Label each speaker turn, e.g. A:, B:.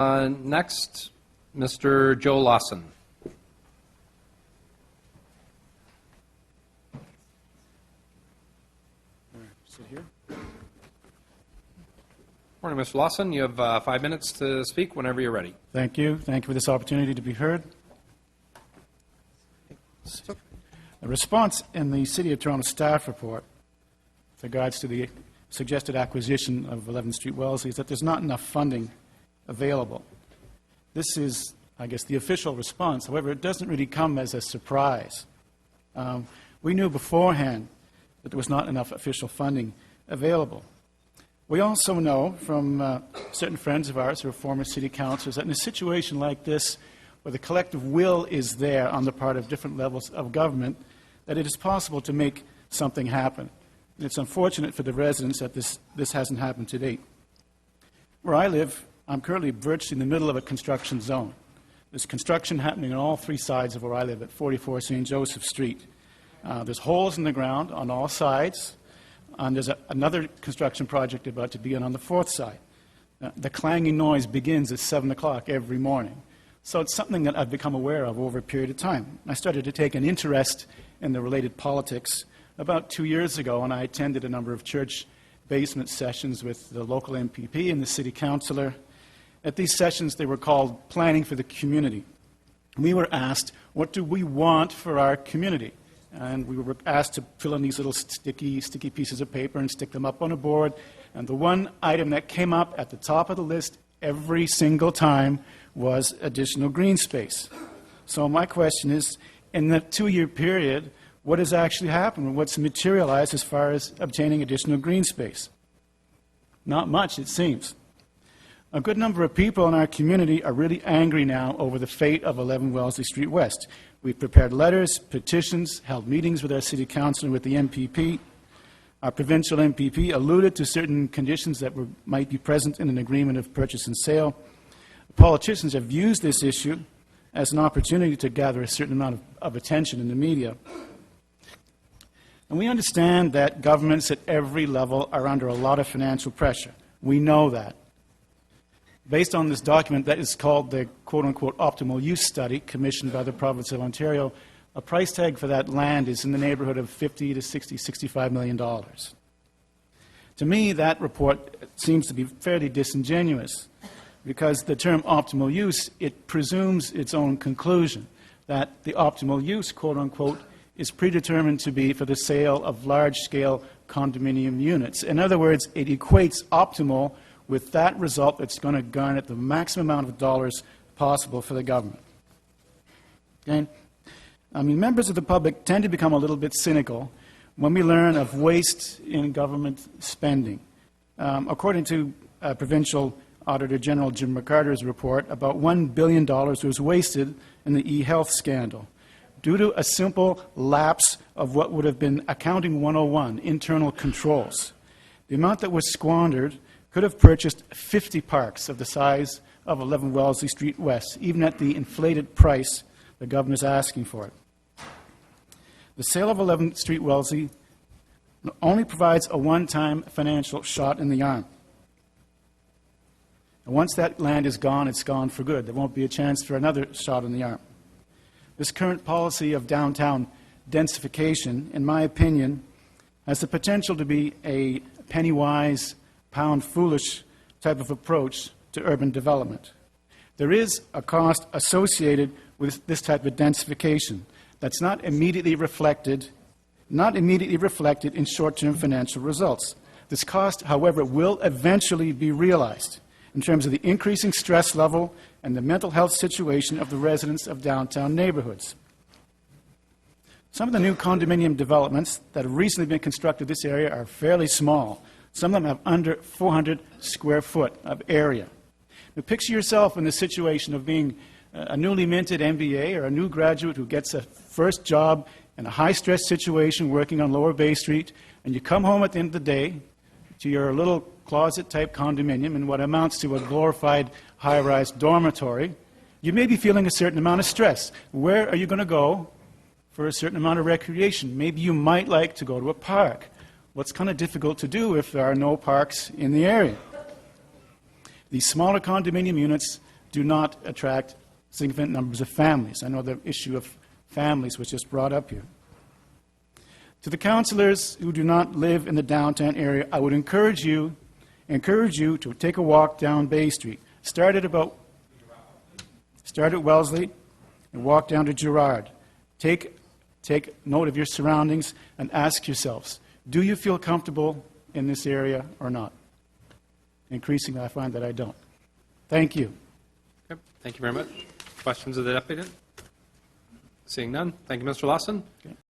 A: Next, Mr. Joe Lawson.
B: Sit here.
A: Morning, Mr. Lawson. You have 5 minutes to speak whenever you're ready.
B: Thank you. Thank you for this opportunity to be heard. The response in the City of Toronto staff report with regards to the suggested acquisition of 11th Street Wellesley is that there's not enough funding available. This is, I guess, the official response. However, it doesn't really come as a surprise. We knew beforehand that there was not enough official funding available. We also know from certain friends of ours who are former city councillors that in a situation like this, where the collective will is there on the part of different levels of government, that it is possible to make something happen. And it's unfortunate for the residents that this hasn't happened to date. Where I live, I'm currently virtually in the middle of a construction zone. There's construction happening on all three sides of where I live at 44 St. Joseph Street. There's holes in the ground on all sides, and there's another construction project about to begin on the fourth side. The clanging noise begins at 7 o'clock every morning. So it's something that I've become aware of over a period of time. I started to take an interest in the related politics about 2 years ago, and I attended a number of church basement sessions with the local MPP and the city councillor. At these sessions, they were called Planning for the Community. We were asked, what do we want for our community? And we were asked to fill in these little sticky pieces of paper and stick them up on a board. And the one item that came up at the top of the list every single time was additional green space. So my question is, in the 2-year period, what has actually happened? What's materialized as far as obtaining additional green space? Not much, it seems. A good number of people in our community are really angry now over the fate of 11 Wellesley Street West. We've prepared letters, petitions, held meetings with our city council and with the MPP. Our provincial MPP alluded to certain conditions that might be present in an agreement of purchase and sale. Politicians have used this issue as an opportunity to gather a certain amount of attention in the media. And we understand that governments at every level are under a lot of financial pressure. We know that. Based on this document that is called the quote-unquote optimal use study commissioned by the province of Ontario, a price tag for that land is in the neighborhood of $50 to $60, $65 million. To me, that report seems to be fairly disingenuous because the term optimal use, it presumes its own conclusion, that the optimal use, quote-unquote, is predetermined to be for the sale of large-scale condominium units. In other words, it equates optimal with that result that's going to garner the maximum amount of dollars possible for the government. Okay? I mean, members of the public tend to become a little bit cynical when we learn of waste in government spending. According to Provincial Auditor General Jim McCarter's report, about $1 billion was wasted in the e-health scandal due to a simple lapse of what would have been Accounting 101, internal controls. The amount that was squandered could have purchased 50 parks of the size of 11 Wellesley Street West, even at the inflated price the governor's asking for it. The sale of 11th Street Wellesley only provides a one-time financial shot in the arm. And once that land is gone, it's gone for good. There won't be a chance for another shot in the arm. This current policy of downtown densification, in my opinion, has the potential to be a penny-wise, pound-foolish type of approach to urban development. There is a cost associated with this type of densification that's not immediately reflected in short-term financial results. This cost, however, will eventually be realized in terms of the increasing stress level and the mental health situation of the residents of downtown neighborhoods. Some of the new condominium developments that have recently been constructed in this area are fairly small. Some of them have under 400 square foot of area. Now, picture yourself in the situation of being a newly minted MBA or a new graduate who gets a first job in a high-stress situation working on Lower Bay Street, and you come home at the end of the day to your little closet-type condominium in what amounts to a glorified high-rise dormitory. You may be feeling a certain amount of stress. Where are you going to go for a certain amount of recreation? Maybe you might like to go to a park. What's kind of difficult to do if there are no parks in the area? These smaller condominium units do not attract significant numbers of families. I know the issue of families was just brought up here. To the councilors who do not live in the downtown area, I would encourage you to take a walk down Bay Street. Start at Wellesley and walk down to Girard. Take note of your surroundings and ask yourselves, do you feel comfortable in this area or not? Increasingly, I find that I don't. Thank you.
A: Okay, thank you very much. Questions of the deputy? Seeing none. Thank you, Mr. Lawson.
B: Okay.